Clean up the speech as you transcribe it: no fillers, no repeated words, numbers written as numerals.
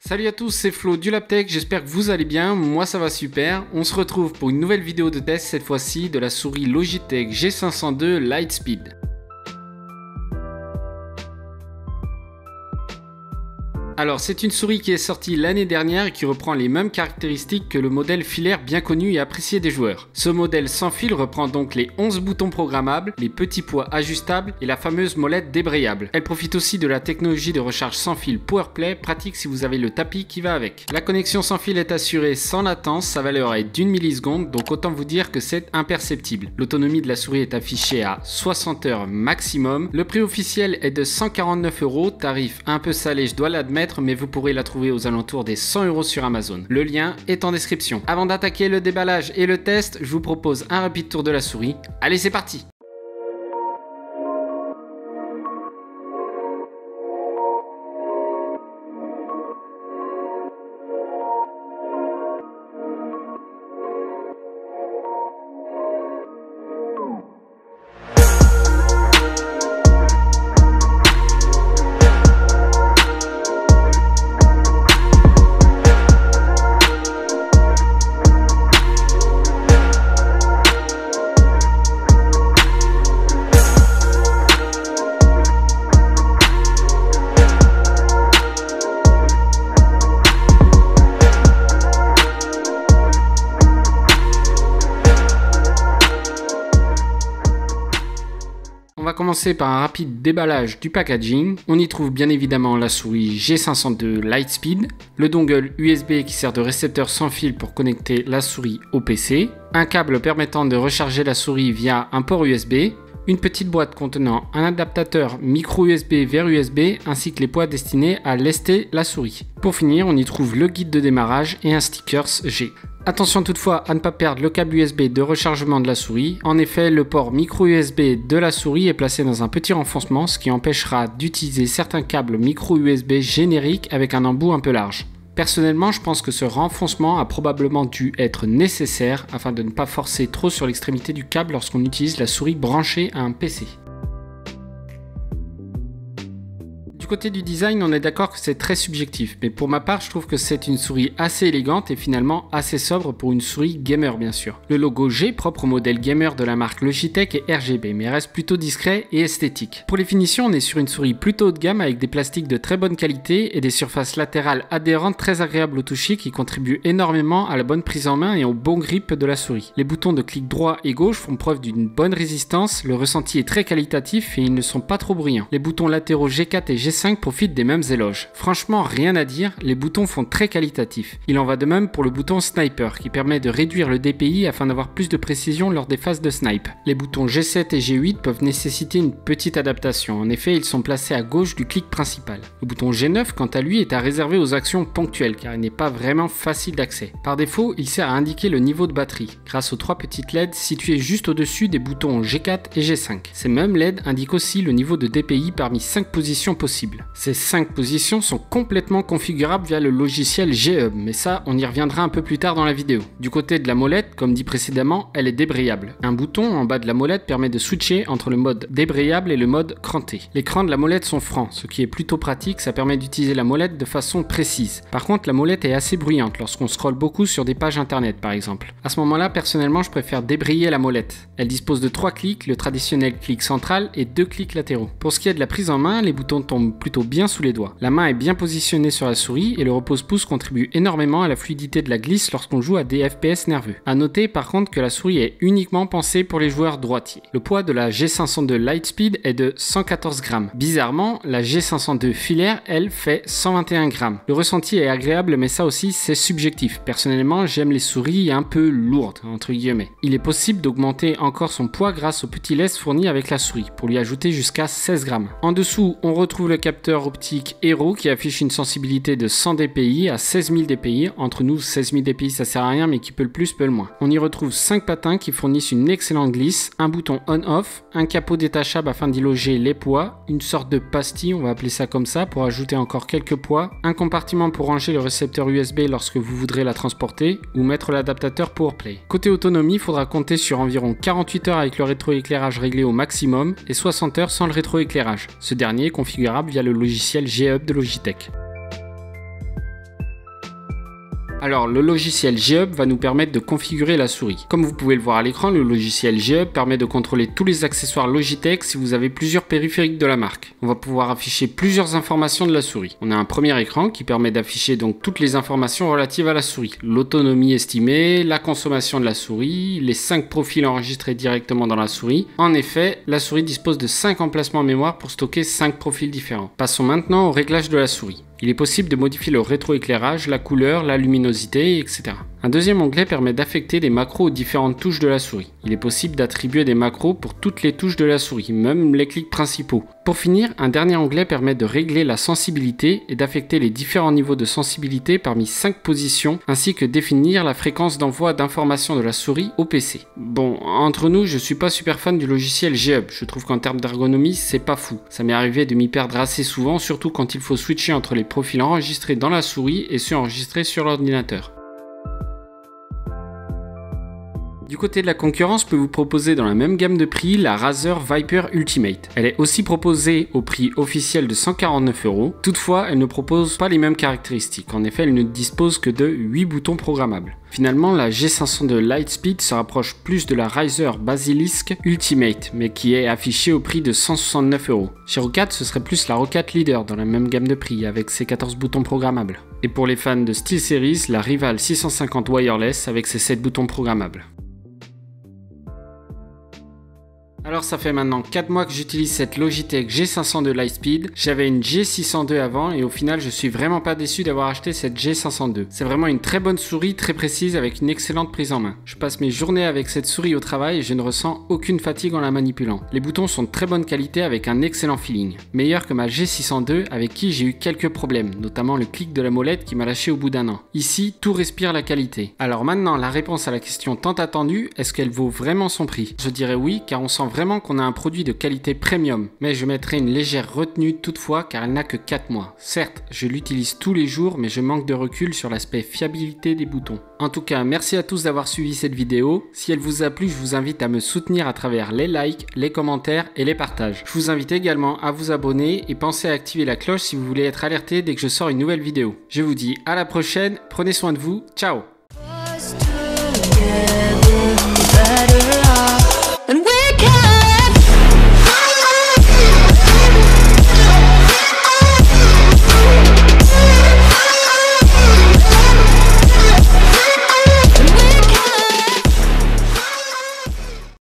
Salut à tous, c'est Flo du LabTech, j'espère que vous allez bien, moi ça va super. On se retrouve pour une nouvelle vidéo de test, cette fois-ci de la souris Logitech G502 Lightspeed. Alors c'est une souris qui est sortie l'année dernière et qui reprend les mêmes caractéristiques que le modèle filaire bien connu et apprécié des joueurs. Ce modèle sans fil reprend donc les 11 boutons programmables, les petits poids ajustables et la fameuse molette débrayable. Elle profite aussi de la technologie de recharge sans fil PowerPlay, pratique si vous avez le tapis qui va avec. La connexion sans fil est assurée sans latence, sa valeur est d'1 milliseconde, donc autant vous dire que c'est imperceptible. L'autonomie de la souris est affichée à 60 heures maximum. Le prix officiel est de 149 €, tarif un peu salé je dois l'admettre, mais vous pourrez la trouver aux alentours des 100 € sur Amazon. Le lien est en description. Avant d'attaquer le déballage et le test, je vous propose un rapide tour de la souris. Allez, c'est parti! On va commencer par un rapide déballage du packaging. On y trouve bien évidemment la souris G502 Lightspeed, le dongle USB qui sert de récepteur sans fil pour connecter la souris au PC, un câble permettant de recharger la souris via un port USB, une petite boîte contenant un adaptateur micro USB vers USB ainsi que les poids destinés à lester la souris. Pour finir, on y trouve le guide de démarrage et un stickers G. Attention toutefois à ne pas perdre le câble USB de rechargement de la souris. En effet, le port micro USB de la souris est placé dans un petit renfoncement, ce qui empêchera d'utiliser certains câbles micro USB génériques avec un embout un peu large. Personnellement, je pense que ce renfoncement a probablement dû être nécessaire afin de ne pas forcer trop sur l'extrémité du câble lorsqu'on utilise la souris branchée à un PC. Du côté du design, on est d'accord que c'est très subjectif, mais pour ma part, je trouve que c'est une souris assez élégante et finalement assez sobre pour une souris gamer bien sûr. Le logo G, propre au modèle gamer de la marque Logitech, est RGB, mais reste plutôt discret et esthétique. Pour les finitions, on est sur une souris plutôt haut de gamme avec des plastiques de très bonne qualité et des surfaces latérales adhérentes très agréables au toucher qui contribuent énormément à la bonne prise en main et au bon grip de la souris. Les boutons de clic droit et gauche font preuve d'une bonne résistance, le ressenti est très qualitatif et ils ne sont pas trop bruyants. Les boutons latéraux G4 et G5 profitent des mêmes éloges. Franchement, rien à dire, les boutons font très qualitatif. Il en va de même pour le bouton Sniper qui permet de réduire le DPI afin d'avoir plus de précision lors des phases de snipe. Les boutons G7 et G8 peuvent nécessiter une petite adaptation. En effet, ils sont placés à gauche du clic principal. Le bouton G9, quant à lui, est à réserver aux actions ponctuelles car il n'est pas vraiment facile d'accès. Par défaut, il sert à indiquer le niveau de batterie grâce aux 3 petites LED situées juste au-dessus des boutons G4 et G5. Ces mêmes LED indiquent aussi le niveau de DPI parmi 5 positions possibles. Ces 5 positions sont complètement configurables via le logiciel G-Hub, mais ça on y reviendra un peu plus tard dans la vidéo. Du côté de la molette, comme dit précédemment, elle est débrayable. Un bouton en bas de la molette permet de switcher entre le mode débrayable et le mode cranté. Les crans de la molette sont francs, ce qui est plutôt pratique, ça permet d'utiliser la molette de façon précise. Par contre, la molette est assez bruyante lorsqu'on scrolle beaucoup sur des pages internet par exemple. À ce moment-là, personnellement, je préfère débrayer la molette. Elle dispose de 3 clics, le traditionnel clic central et 2 clics latéraux. Pour ce qui est de la prise en main, les boutons tombent plutôt bien sous les doigts. La main est bien positionnée sur la souris et le repose-pouce contribue énormément à la fluidité de la glisse lorsqu'on joue à des FPS nerveux. A noter par contre que la souris est uniquement pensée pour les joueurs droitiers. Le poids de la G502 Lightspeed est de 114 grammes. Bizarrement, la G502 filaire, elle, fait 121 grammes. Le ressenti est agréable, mais ça aussi c'est subjectif. Personnellement, j'aime les souris un peu lourdes, entre guillemets. Il est possible d'augmenter encore son poids grâce au petit lest fourni avec la souris, pour lui ajouter jusqu'à 16 grammes. En dessous, on retrouve le capteur optique Hero qui affiche une sensibilité de 100 dpi à 16 000 dpi. Entre nous, 16 000 dpi ça sert à rien, mais qui peut le plus peut le moins. On y retrouve 5 patins qui fournissent une excellente glisse, un bouton on-off, un capot détachable afin d'y loger les poids, une sorte de pastille, on va appeler ça comme ça, pour ajouter encore quelques poids, un compartiment pour ranger le récepteur USB lorsque vous voudrez la transporter, ou mettre l'adaptateur PowerPlay. Côté autonomie, il faudra compter sur environ 48 heures avec le rétroéclairage réglé au maximum et 60 heures sans le rétroéclairage. Ce dernier est configurable via le logiciel G-Hub de Logitech. Alors le logiciel G-Hub va nous permettre de configurer la souris. Comme vous pouvez le voir à l'écran, le logiciel G-Hub permet de contrôler tous les accessoires Logitech si vous avez plusieurs périphériques de la marque. On va pouvoir afficher plusieurs informations de la souris. On a un premier écran qui permet d'afficher donc toutes les informations relatives à la souris. L'autonomie estimée, la consommation de la souris, les 5 profils enregistrés directement dans la souris. En effet, la souris dispose de 5 emplacements mémoire pour stocker 5 profils différents. Passons maintenant au réglage de la souris. Il est possible de modifier le rétroéclairage, la couleur, la luminosité, etc. Un deuxième onglet permet d'affecter des macros aux différentes touches de la souris. Il est possible d'attribuer des macros pour toutes les touches de la souris, même les clics principaux. Pour finir, un dernier onglet permet de régler la sensibilité et d'affecter les différents niveaux de sensibilité parmi 5 positions, ainsi que définir la fréquence d'envoi d'informations de la souris au PC. Bon, entre nous, je suis pas super fan du logiciel G-Hub. Je trouve qu'en termes d'ergonomie, c'est pas fou. Ça m'est arrivé de m'y perdre assez souvent, surtout quand il faut switcher entre les profils enregistrés dans la souris et ceux enregistrés sur l'ordinateur. Du côté de la concurrence, je peux vous proposer dans la même gamme de prix la Razer Viper Ultimate. Elle est aussi proposée au prix officiel de 149 €. Toutefois, elle ne propose pas les mêmes caractéristiques. En effet, elle ne dispose que de 8 boutons programmables. Finalement, la G502 Lightspeed se rapproche plus de la Razer Basilisk Ultimate, mais qui est affichée au prix de 169 €. Chez Roccat, ce serait plus la Roccat Leader dans la même gamme de prix, avec ses 14 boutons programmables. Et pour les fans de SteelSeries, la Rival 650 Wireless avec ses 7 boutons programmables. Alors ça fait maintenant 4 mois que j'utilise cette Logitech G502 Lightspeed. J'avais une G602 avant et au final je suis vraiment pas déçu d'avoir acheté cette G502. C'est vraiment une très bonne souris, très précise avec une excellente prise en main. Je passe mes journées avec cette souris au travail et je ne ressens aucune fatigue en la manipulant. Les boutons sont de très bonne qualité avec un excellent feeling. Meilleur que ma G602 avec qui j'ai eu quelques problèmes, notamment le clic de la molette qui m'a lâché au bout d'un an. Ici, tout respire la qualité. Alors maintenant, la réponse à la question tant attendue, est-ce qu'elle vaut vraiment son prix? Je dirais oui, car on sent vraiment qu'on a un produit de qualité premium, mais je mettrai une légère retenue toutefois car elle n'a que 4 mois. Certes, je l'utilise tous les jours, mais je manque de recul sur l'aspect fiabilité des boutons. En tout cas, merci à tous d'avoir suivi cette vidéo. Si elle vous a plu, je vous invite à me soutenir à travers les likes, les commentaires et les partages. Je vous invite également à vous abonner et pensez à activer la cloche si vous voulez être alerté dès que je sors une nouvelle vidéo. Je vous dis à la prochaine, prenez soin de vous, ciao!